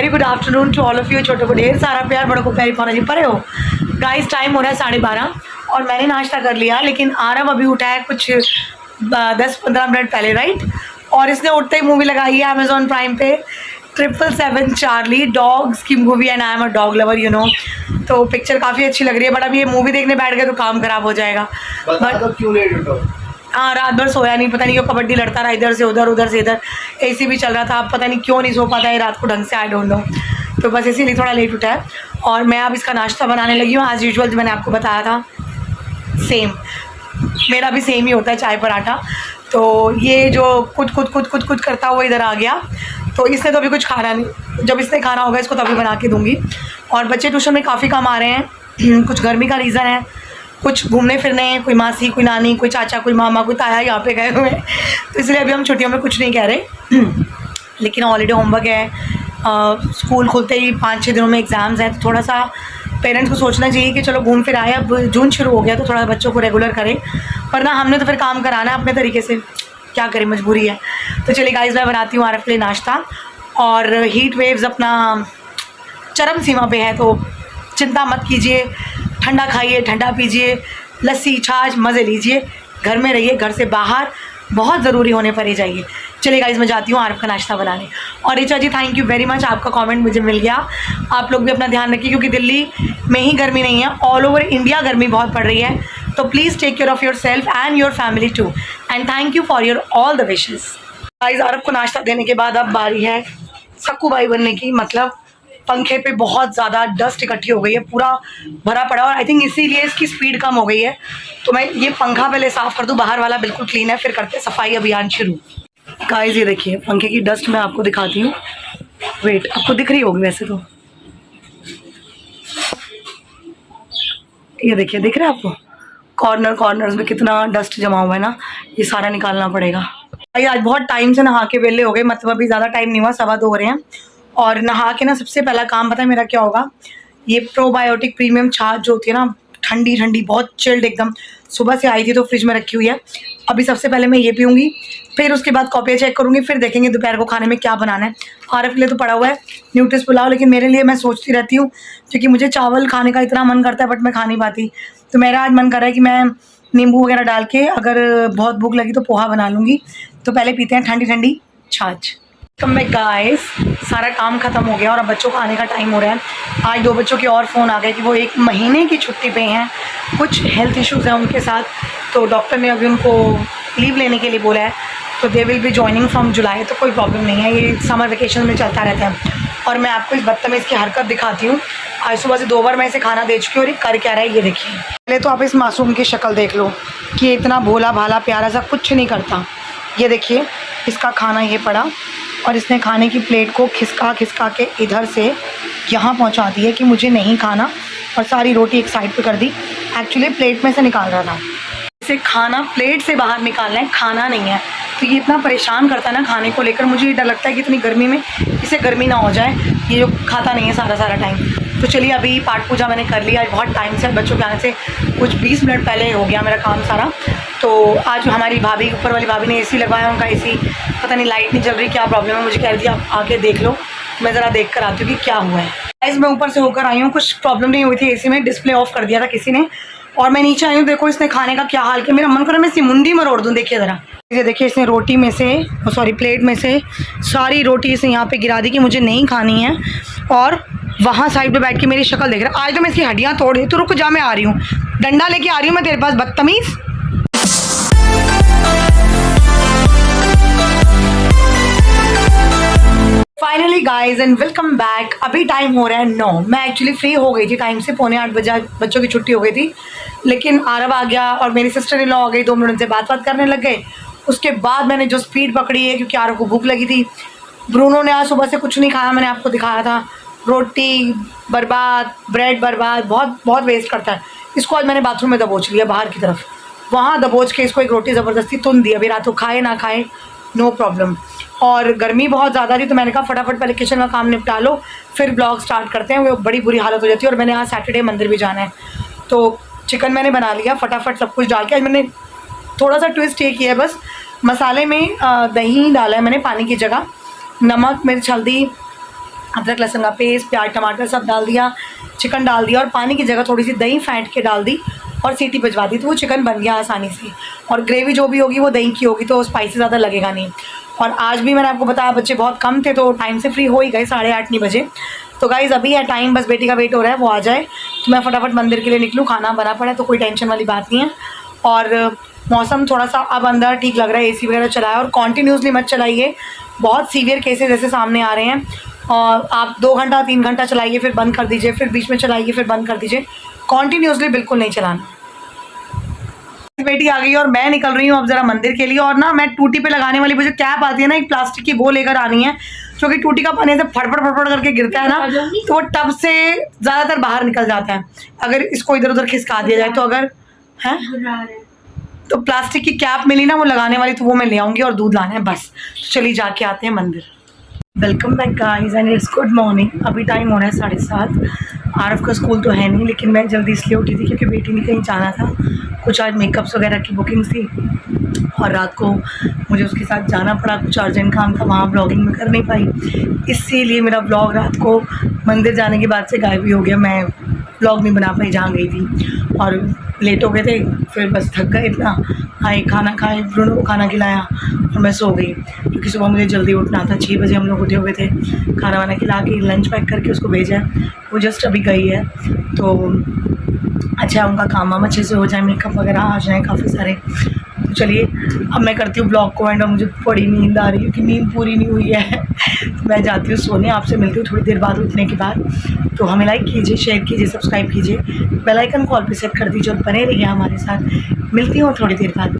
Very good afternoon to all of you. छोटों को ढेर सारा प्यार, बड़ों को प्यारी पौना जी परे हो। गाइस टाइम हो रहा है 12:30 और मैंने नाश्ता कर लिया, लेकिन आरव अभी उठा है कुछ 10-15 मिनट पहले, राइट। और इसने उठते ही मूवी लगाई है अमेजॉन प्राइम पे 777 चार्ली, डॉग्स की movie and I am a dog lover you know. तो पिक्चर काफ़ी अच्छी लग रही है, बट अब ये मूवी देखने बैठ गए तो काम खराब हो जाएगा। बट क्यों लेट उठो? हाँ, रात भर सोया नहीं, पता नहीं क्यों कबड्डी लड़ता रहा, इधर से उधर उधर से इधर, एसी भी चल रहा था, अब पता नहीं क्यों नहीं सो पाता है रात को ढंग से, आई डोंट नो। तो बस इसीलिए थोड़ा लेट उठा है। और मैं अब इसका नाश्ता बनाने लगी हूँ एज़ यूजुअल, जो मैंने आपको बताया था सेम, मेरा भी सेम ही होता है चाय पराठा। तो ये जो कुछ करता हुआ इधर आ गया, तो इसने तो अभी कुछ खाना नहीं, जब इसने खाना होगा इसको तभी बना के दूँगी। और बच्चे ट्यूशन में काफ़ी कम आ रहे हैं, कुछ गर्मी का रीज़न है, कुछ घूमने फिरने, कोई मासी, कोई नानी, कोई चाचा, कोई मामा, कोई ताया यहाँ पे गए हुए हैं, तो इसलिए अभी हम छुट्टियों में कुछ नहीं कह रहे। लेकिन हॉलीडे होमवर्क है, स्कूल खुलते ही 5-6 दिनों में एग्ज़ाम्स हैं, तो थोड़ा सा पेरेंट्स को सोचना चाहिए कि चलो घूम फिर आए। अब जून शुरू हो गया तो थोड़ा बच्चों को रेगुलर करें, वरना हमने तो फिर काम कराना है अपने तरीके से, क्या करें, मजबूरी है। तो चलिए गाइस, मैं बनाती हूँ आरफ के लिए नाश्ता। और हीट वेव्स अपना चरम सीमा पे है, तो चिंता मत कीजिए, ठंडा खाइए, ठंडा पीजिए, लस्सी छाछ मज़े लीजिए, घर में रहिए, घर से बाहर बहुत ज़रूरी होने पर ही जाइए। चलिए गाइस, मैं जाती हूँ आरफ का नाश्ता बनाने। और ऋचा जी, थैंक यू वेरी मच, आपका कमेंट मुझे मिल गया। आप लोग भी अपना ध्यान रखिए, क्योंकि दिल्ली में ही गर्मी नहीं है, ऑल ओवर इंडिया गर्मी बहुत पड़ रही है। तो please take care of your self and your family too, and thank you for your all the wishes. Guys, Aaraf को नाश्ता देने के बाद अब बारी है सक्कू बाई बनने की, मतलब पंखे पे बहुत ज़्यादा डस्ट इकट्ठी हो गई है, पूरा भरा पड़ा, और आई थिंक इसीलिए इसकी स्पीड कम हो गई है। तो मैं ये पंखा पहले साफ़ कर दूँ, बाहर वाला बिल्कुल क्लीन है, फिर करते हैं सफाई अभियान शुरू। गाइस, ये देखिए पंखे की डस्ट मैं आपको दिखाती हूँ, वेट, आपको दिख रही होगी वैसे तो, ये देखिए, दिख रहा है आपको कॉर्नर्स में कितना डस्ट जमा हुआ है ना, ये सारा निकालना पड़ेगा। आज बहुत टाइम से नहा के वेले हो गए, मतलब अभी ज़्यादा टाइम नहीं हुआ, 2:15 हो रहे हैं। और नहा के ना सबसे पहला काम पता है मेरा क्या होगा, ये प्रोबायोटिक प्रीमियम छाछ जो होती है ना, ठंडी ठंडी बहुत चिल्ड एकदम, सुबह से आई थी तो फ्रिज में रखी हुई है, अभी सबसे पहले मैं ये पीऊँगी, फिर उसके बाद कॉपियाँ चेक करूँगी, फिर देखेंगे दोपहर को खाने में क्या बनाना है। आरफ के लिए तो पड़ा हुआ है न्यूट्रिस पुलाव, लेकिन मेरे लिए मैं सोचती रहती हूँ, क्योंकि मुझे चावल खाने का इतना मन करता है बट मैं खा नहीं पाती, तो मेरा आज मन कर रहा है कि मैं नींबू वगैरह डाल के, अगर बहुत भूख लगी तो पोहा बना लूँगी। तो पहले पीते हैं ठंडी ठंडी छाछ। तो मैं गाइस, सारा काम ख़त्म हो गया और अब बच्चों का आने का टाइम हो रहा है। आज 2 बच्चों के और फ़ोन आ गए कि वो 1 महीने की छुट्टी पे हैं, कुछ हेल्थ इश्यूज़ हैं उनके साथ, तो डॉक्टर ने अभी उनको लीव लेने के लिए बोला है, तो they will be joining from जुलाई। तो कोई प्रॉब्लम नहीं है, ये समर वेकेशन में चलता रहता है। और मैं आपको इस बदतमीज़ की हरकत दिखाती हूँ। आज सुबह से 2 बार मैं इसे खाना दे चुकी हूँ, और ये कर क्या रहा है ये देखिए। पहले तो आप इस मासूम की शक्ल देख लो कि ये इतना भोला भाला प्यारा सा कुछ नहीं करता। ये देखिए, इसका खाना ये पड़ा, और इसने खाने की प्लेट को खिसका के इधर से यहाँ पहुँचा दिया कि मुझे नहीं खाना, और सारी रोटी एक साइड पे कर दी। एक्चुअली प्लेट में से निकाल रहा था, इसे खाना प्लेट से बाहर निकालना है, खाना नहीं है। तो ये इतना परेशान करता है ना खाने को लेकर, मुझे ये डर लगता है कि इतनी गर्मी में इसे गर्मी ना हो जाए, ये जो खाता नहीं है सारा टाइम। तो चलिए, अभी पाठ पूजा मैंने कर लिया, आज बहुत टाइम से, बच्चों के आने से कुछ 20 मिनट पहले हो गया मेरा काम सारा। तो आज हमारी भाभी, ऊपर वाली भाभी ने एसी लगवाया, उनका एसी पता नहीं लाइट नहीं चल रही, क्या प्रॉब्लम है, मुझे कह रही थी आप आके देख लो, मैं ज़रा देख कर आती हूँ कि क्या हुआ है। गाइस, मैं ऊपर से होकर आई हूँ, कुछ प्रॉब्लम नहीं हुई थी एसी में, डिस्प्ले ऑफ कर दिया था किसी ने, और मैं नीचे आई हूँ, देखो इसने खाने का क्या हाल किया, मेरा मन कर रहा है मैं इसी मुंडी मरोड़ दूँ। देखिए ज़रा, ये देखिए, इसने रोटी में से, सॉरी प्लेट में से सारी रोटी इसने यहाँ पे गिरा दी कि मुझे नहीं खानी है, और वहाँ साइड पे बैठ के मेरी शक्ल देख रहा है। आज तो मैं इसकी हड्डियाँ तोड़ दी। तो रुक जा, मैं आ रही हूँ, डंडा लेके आ रही हूँ मैं तेरे पास, बदतमीज़। Finally guys and welcome back. अभी टाइम हो रहा है 9। मैं एक्चुअली फ्री हो गई थी टाइम से, 7:45 बजे बच्चों की छुट्टी हो गई थी, लेकिन आरव आ गया और मेरी सिस्टर इन लॉ आ गई, 2 मिनट से बात करने लग गए। उसके बाद मैंने जो स्पीड पकड़ी है, क्योंकि आरव को भूख लगी थी। ब्रूनो ने आज सुबह से कुछ नहीं खाया, मैंने आपको दिखाया था, रोटी बर्बाद, ब्रेड बर्बाद, बहुत वेस्ट करता है। इसको आज मैंने बाथरूम में दबोच लिया बाहर की तरफ, वहाँ दबोच के इसको एक रोटी ज़बरदस्ती तुन दी। अभी रात को खाए ना खाए नो प्रॉब्लम। और गर्मी बहुत ज़्यादा थी, तो मैंने कहा फटाफट पहले किचन का काम निपटा लो, फिर ब्लॉग स्टार्ट करते हैं। वो बड़ी बुरी हालत हो जाती है, और मैंने आज सैटरडे मंदिर भी जाना है, तो चिकन मैंने बना लिया फटाफट सब कुछ डाल के। आज मैंने थोड़ा सा ट्विस्ट ये किया है, बस मसाले में दही डाला है मैंने पानी की जगह, नमक मिर्च हल्दी अदरक लहसुन का पेस्ट, प्याज टमाटर सब डाल दिया, चिकन डाल दिया और पानी की जगह थोड़ी सी दही फेंट के डाल दी और सीटी बजवा दी, तो वो चिकन बन गया आसानी से। और ग्रेवी जो भी होगी वो दही की होगी, तो स्पाइसी ज़्यादा लगेगा नहीं। और आज भी मैंने आपको बताया बच्चे बहुत कम थे, तो टाइम से फ्री हो ही गए, 8:30 बजे। तो गाइज़ अभी है टाइम, बस बेटी का वेट हो रहा है, वो आ जाए तो मैं फटाफट मंदिर के लिए निकलूँ। खाना बना पड़ा है तो कोई टेंशन वाली बात नहीं है। और मौसम थोड़ा सा अब अंदर ठीक लग रहा है, एसी वगैरह चलाया, और कॉन्टीन्यूसली मत चलाइए, बहुत सीवियर केसेस ऐसे सामने आ रहे हैं। और आप 2 घंटा 3 घंटा चलाइए, फिर बंद कर दीजिए, फिर बीच में चलाइए, फिर बंद कर दीजिए, कॉन्टीन्यूसली बिल्कुल नहीं चलाना। बेटी आ गई और मैं निकल रही हूँ अब ज़रा मंदिर के लिए। और ना मैं टूटी पे लगाने वाली वो जो कैप आती है ना, एक प्लास्टिक की, वो लेकर आनी है, क्योंकि टूटी का पानी से फटफट फटफट करके गिरता है ना, तो वो टब से ज़्यादातर बाहर निकल जाता है अगर इसको इधर उधर खिसका दिया जाए। तो अगर है तो प्लास्टिक की कैप मिली ना वो लगाने वाली, तो वो मैं ले आऊँगी और दूध लाना है बस। तो चलिए जाके आते हैं मंदिर। Welcome back guys and it's good morning. अभी टाइम हो रहा है 7:30। आरफ का स्कूल तो है नहीं, लेकिन मैं जल्दी इसलिए उठी थी क्योंकि बेटी ने कहीं जाना था, कुछ आज मेकअप्स वगैरह की बुकिंग थी और रात को मुझे उसके साथ जाना पड़ा, कुछ अर्जेंट काम था, वहाँ ब्लॉगिंग में कर नहीं पाई, इसीलिए मेरा ब्लॉग रात को मंदिर जाने के बाद से गायब ही हो गया। मैं ब्लॉग नहीं बना पाई जहाँ गई थी और लेट हो गए थे, फिर बस थक गए इतना, आए खाना खाए, ब्रूनो को खाना खिलाया और मैं सो गई, क्योंकि सुबह मुझे जल्दी उठना था। 6 बजे हम लोग उठे हुए थे, खाना वाना खिला के लंच पैक करके उसको भेजा है, वो जस्ट अभी गई है। तो अच्छा उनका काम वाम अच्छे से हो जाए, मेकअप वगैरह आ जाए काफ़ी सारे। तो चलिए अब मैं करती हूँ ब्लॉग को एंड, और मुझे बड़ी नींद आ रही है कि नींद पूरी नहीं हुई है। तो मैं जाती हूँ सोने, आपसे मिलती हूँ थोड़ी देर बाद उठने के बाद। तो हमें लाइक कीजिए, शेयर कीजिए, सब्सक्राइब कीजिए, बेल आइकन कॉल पे सेट कर दीजिए और बने रहिए हमारे साथ। मिलती हूँ थोड़ी देर बाद।